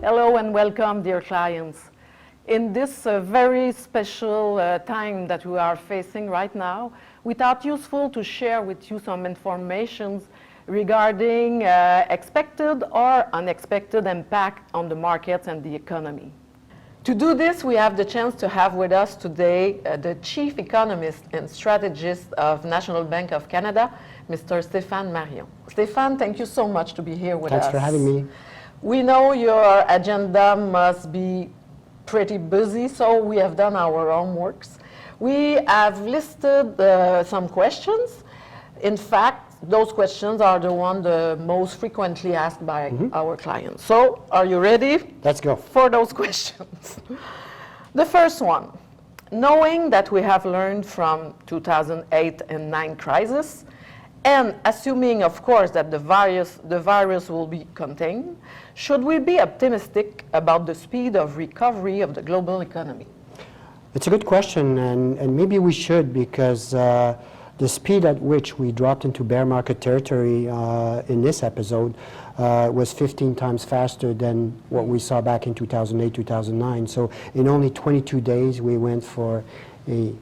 Hello and welcome, dear clients. In this very special time that we are facing right now, we thought useful to share with you some information regarding expected or unexpected impact on the markets and the economy. To do this, we have the chance to have with us today the Chief Economist and Strategist of National Bank of Canada, Mr. Stéfane Marion. Stéfane, thank you so much to be here with us. Thanks for having me. We know your agenda must be pretty busy, so we have done our homeworks. We have listed some questions. In fact, those questions are the ones the most frequently asked by our clients. So, are you ready? Let's go. For those questions. The first one, knowing that we have learned from 2008 and 9 crisis, and assuming, of course, that the virus will be contained, should we be optimistic about the speed of recovery of the global economy? It's a good question, and maybe we should, because the speed at which we dropped into bear market territory in this episode was 15 times faster than what we saw back in 2008, 2009. So in only 22 days, we went for a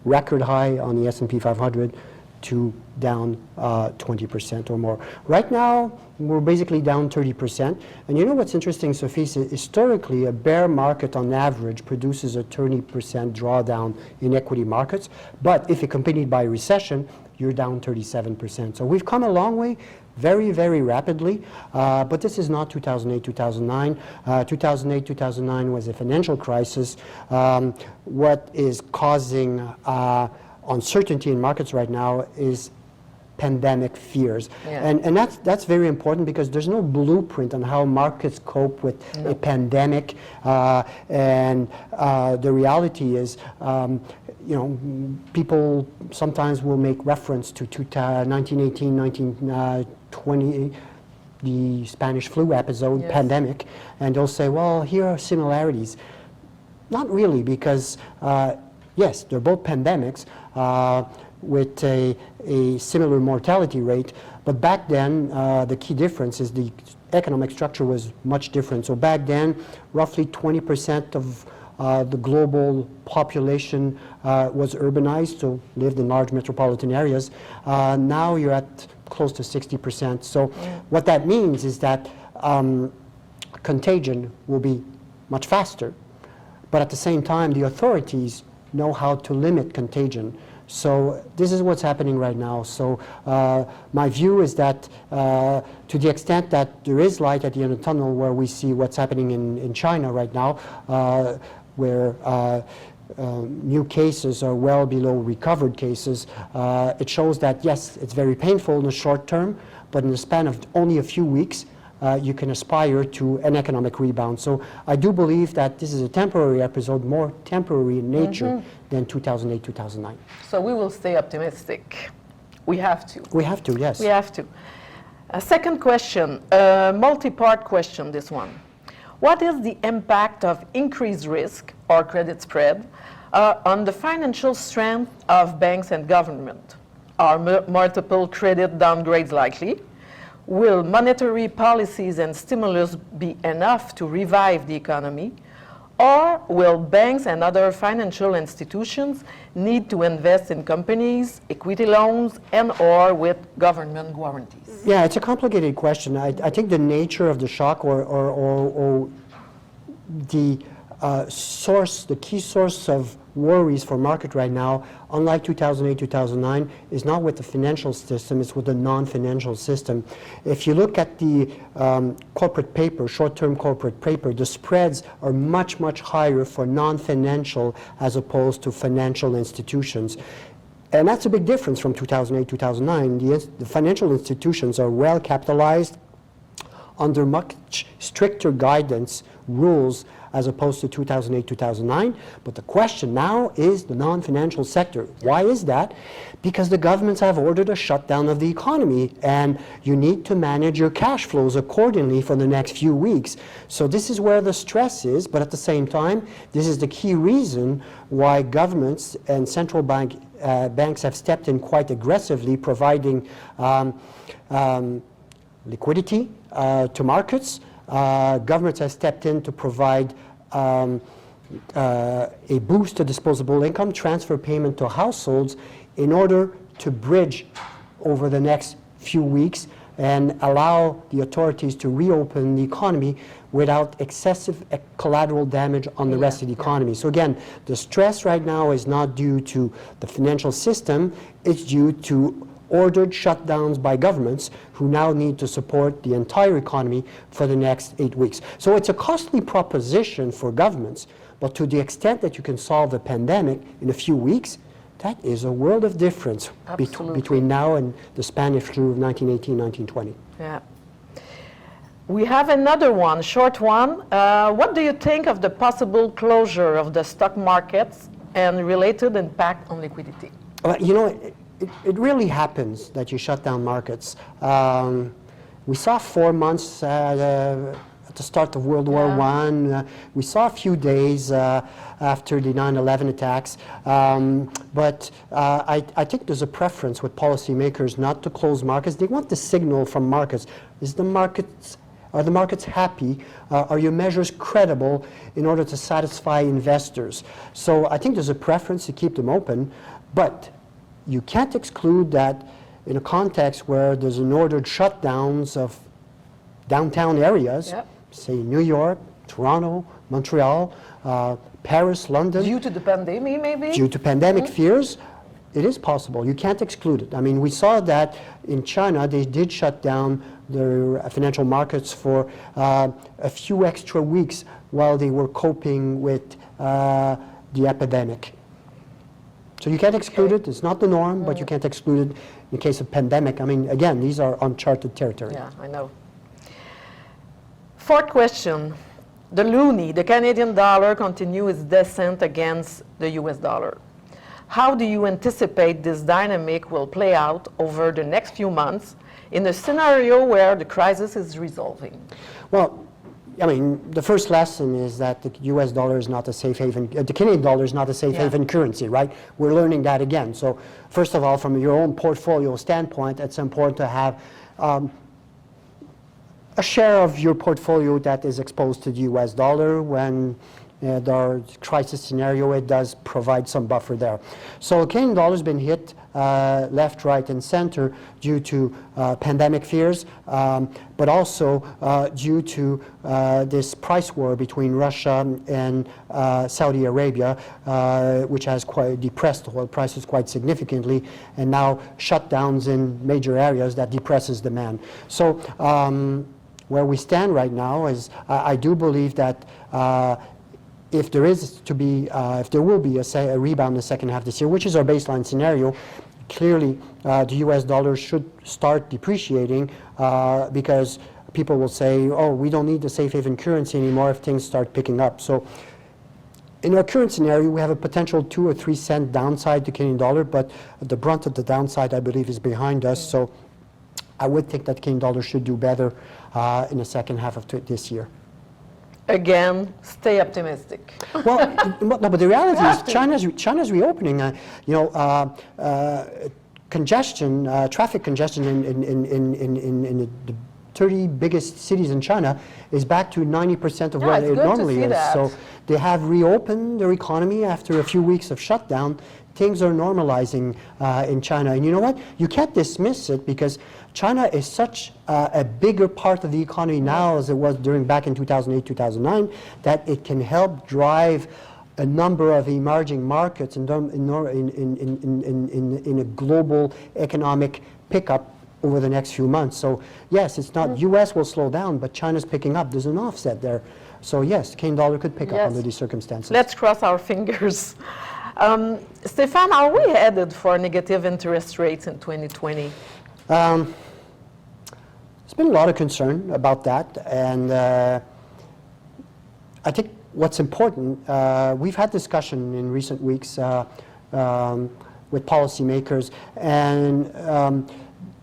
record high on the S&P 500 to down 20% or more. Right now, we're basically down 30%. And you know what's interesting, Sophie, historically, a bear market on average produces a 30% drawdown in equity markets. But if accompanied by recession, you're down 37%. So we've come a long way, very, very rapidly. But this is not 2008, 2009. 2008, 2009 was a financial crisis. What is causing uncertainty in markets right now is pandemic fears. Yeah. And that's very important, because there's no blueprint on how markets cope with a pandemic. And the reality is, you know, people sometimes will make reference to 1918, 1920, the Spanish flu episode, yes, pandemic, and they'll say, well, here are similarities. Not really, because yes, they're both pandemics with a similar mortality rate, but back then the key difference is the economic structure was much different. So back then, roughly 20% of the global population was urbanized, so lived in large metropolitan areas. Now you're at close to 60%. So what that means is that contagion will be much faster, but at the same time, the authorities know how to limit contagion. So this is what's happening right now. So my view is that to the extent that there is light at the end of the tunnel, where we see what's happening in China right now, where new cases are well below recovered cases, it shows that, yes, it's very painful in the short term, but in the span of only a few weeks, you can aspire to an economic rebound. So I do believe that this is a temporary episode, more temporary in nature than 2008, 2009. So we will stay optimistic. We have to. We have to, yes. We have to. A second question, a multi-part question, this one. What is the impact of increased risk or credit spread on the financial strength of banks and government? Are multiple credit downgrades likely? Will monetary policies and stimulus be enough to revive the economy? Or will banks and other financial institutions need to invest in companies, equity loans, and or with government guarantees? Yeah, it's a complicated question. I think the nature of the shock or the source, the key source of worries for market right now, unlike 2008, 2009, is not with the financial system, it's with the non-financial system. If you look at the corporate paper, short-term corporate paper, the spreads are much, much higher for non-financial as opposed to financial institutions. And that's a big difference from 2008, 2009. The financial institutions are well capitalized under much stricter guidance rules as opposed to 2008, 2009. But the question now is the non-financial sector. Why is that? Because the governments have ordered a shutdown of the economy, and you need to manage your cash flows accordingly for the next few weeks. So this is where the stress is, but at the same time, this is the key reason why governments and central banks have stepped in quite aggressively, providing liquidity to markets, governments have stepped in to provide a boost to disposable income, transfer payment to households in order to bridge over the next few weeks and allow the authorities to reopen the economy without excessive collateral damage on the rest of the economy. So again, the stress right now is not due to the financial system, it's due to ordered shutdowns by governments who now need to support the entire economy for the next 8 weeks. So it's a costly proposition for governments, but to the extent that you can solve the pandemic in a few weeks, that is a world of difference between now and the Spanish flu of 1918, 1920. Yeah. We have another one, short one. What do you think of the possible closure of the stock markets and related impact on liquidity? You know, it really happens that you shut down markets. We saw 4 months at the start of World War I. We saw a few days after the 9/11 attacks. But I think there's a preference with policymakers not to close markets. They want the signal from markets. Are the markets happy? Are your measures credible in order to satisfy investors? So I think there's a preference to keep them open, but you can't exclude that in a context where there's an ordered shutdowns of downtown areas, say New York, Toronto, Montreal, Paris, London. Due to the pandemic, maybe? Due to pandemic fears, it is possible. You can't exclude it. I mean, we saw that in China, they did shut down their financial markets for a few extra weeks while they were coping with the epidemic. So you can't exclude it. It's not the norm, but you can't exclude it in the case of pandemic. I mean, again, these are uncharted territory. Yeah, I know. Fourth question. The loonie, the Canadian dollar, continues its descent against the US dollar. How do you anticipate this dynamic will play out over the next few months in a scenario where the crisis is resolving? Well, I mean, the first lesson is that the US dollar is not a safe haven, the Canadian dollar is not a safe haven currency, right? We're learning that again. So first of all, from your own portfolio standpoint, it's important to have a share of your portfolio that is exposed to the US dollar. When there are crisis scenario, it does provide some buffer there. So Canadian dollar has been hit left, right, and center due to pandemic fears, but also due to this price war between Russia and Saudi Arabia, which has quite depressed oil prices quite significantly, and now shutdowns in major areas that depresses demand. So where we stand right now is I do believe that if there will be a rebound in the second half this year, which is our baseline scenario, clearly the US dollar should start depreciating because people will say, oh, we don't need the safe haven currency anymore if things start picking up. So in our current scenario, we have a potential 2 or 3 cent downside to Canadian dollar, but the brunt of the downside, I believe, is behind us. So I would think that Canadian dollar should do better in the second half of this year. Again, stay optimistic. Well, no, but the reality is China's reopening. Congestion, traffic congestion in the 30 biggest cities in China is back to 90% of what it normally is. So they have reopened their economy after a few weeks of shutdown. Things are normalizing in China. And you know what? You can't dismiss it because China is such a bigger part of the economy now as it was back in 2008, 2009, that it can help drive a number of emerging markets in a global economic pickup over the next few months. So yes, it's not US will slow down, but China's picking up. There's an offset there. So yes, Canadian dollar could pick up under these circumstances. Let's cross our fingers. Stéfane, are we headed for negative interest rates in 2020? There's been a lot of concern about that, and I think what's important, we've had discussion in recent weeks with policymakers, and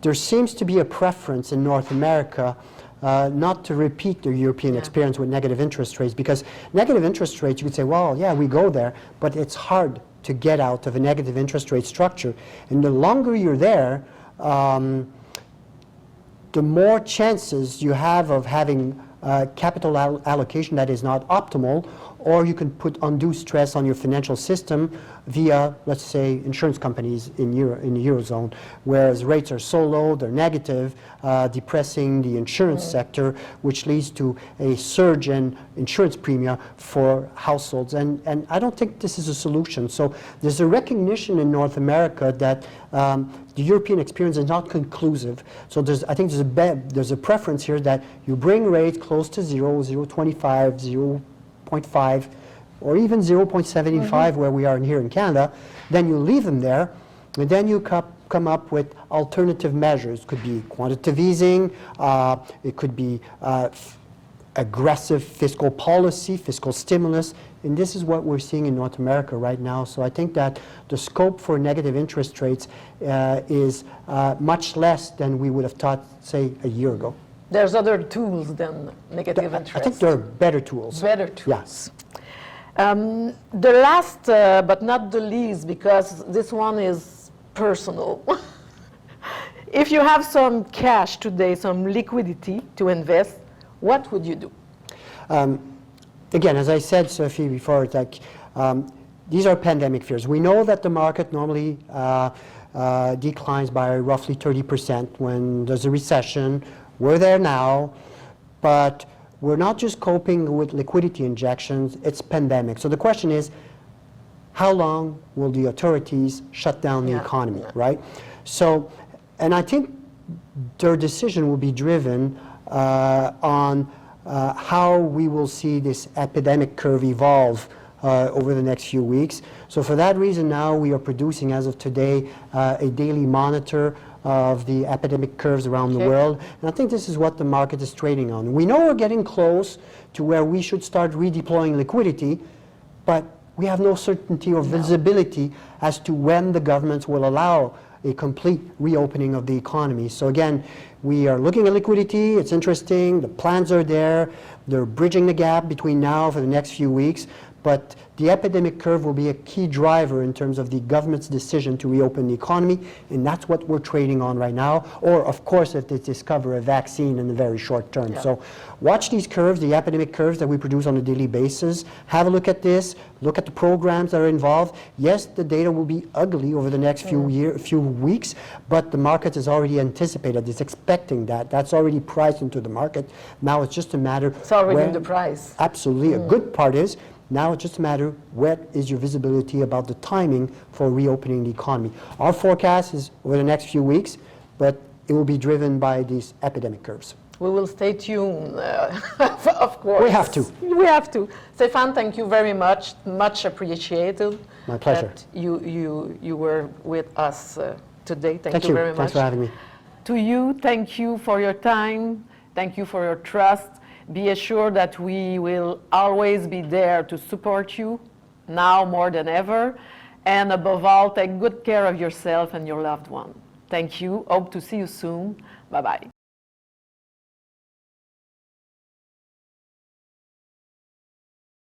there seems to be a preference in North America not to repeat the European experience with negative interest rates, because negative interest rates, you could say, well, yeah, we go there, but it's hard to get out of a negative interest rate structure. And the longer you're there, the more chances you have of having capital allocation that is not optimal, or you can put undue stress on your financial system via, let's say, insurance companies in the Eurozone, whereas rates are so low, they're negative, depressing the insurance sector, which leads to a surge in insurance premia for households. And I don't think this is a solution. So there's a recognition in North America that the European experience is not conclusive. So I think there's a preference here that you bring rates close to 0.25, 0.5, or even 0.75 where we are here in Canada, then you leave them there, and then you come up with alternative measures. It could be quantitative easing, it could be aggressive fiscal policy, fiscal stimulus, and this is what we're seeing in North America right now. So I think that the scope for negative interest rates is much less than we would have thought, say, a year ago. There's other tools than negative interest. I think there are better tools. Better tools. Yeah. The last, but not the least, because this one is personal. If you have some cash today, some liquidity to invest, what would you do? Again, as I said, Sophie, before, like, these are pandemic fears. We know that the market normally declines by roughly 30% when there's a recession. We're there now, but we're not just coping with liquidity injections, it's pandemic. So the question is, how long will the authorities shut down the economy, right? So, and I think their decision will be driven on how we will see this epidemic curve evolve over the next few weeks. So for that reason now we are producing, as of today, a daily monitor of the epidemic curves around the world. And I think this is what the market is trading on. We know we're getting close to where we should start redeploying liquidity, but we have no certainty or visibility as to when the governments will allow a complete reopening of the economy. So again, we are looking at liquidity. It's interesting. The plans are there. They're bridging the gap between now for the next few weeks. But the epidemic curve will be a key driver in terms of the government's decision to reopen the economy, and that's what we're trading on right now. Or, of course, if they discover a vaccine in the very short term. So watch these curves, the epidemic curves that we produce on a daily basis. Have a look at this. Look at the programs that are involved. Yes, the data will be ugly over the next few weeks, but the market has already anticipated, it's expecting that. That's already priced into the market. Now it's just a matter. It's already in the price. Absolutely. A good part is, now it's just a matter, what is your visibility about the timing for reopening the economy? Our forecast is over the next few weeks, but it will be driven by these epidemic curves. We will stay tuned, of course. We have to. We have to. Stéfane, thank you very much. Much appreciated. My pleasure. That you were with us today. Thank you very much. Thanks for having me. To you, thank you for your time. Thank you for your trust. Be assured that we will always be there to support you, now more than ever. And above all, take good care of yourself and your loved one. Thank you. Hope to see you soon. Bye-bye.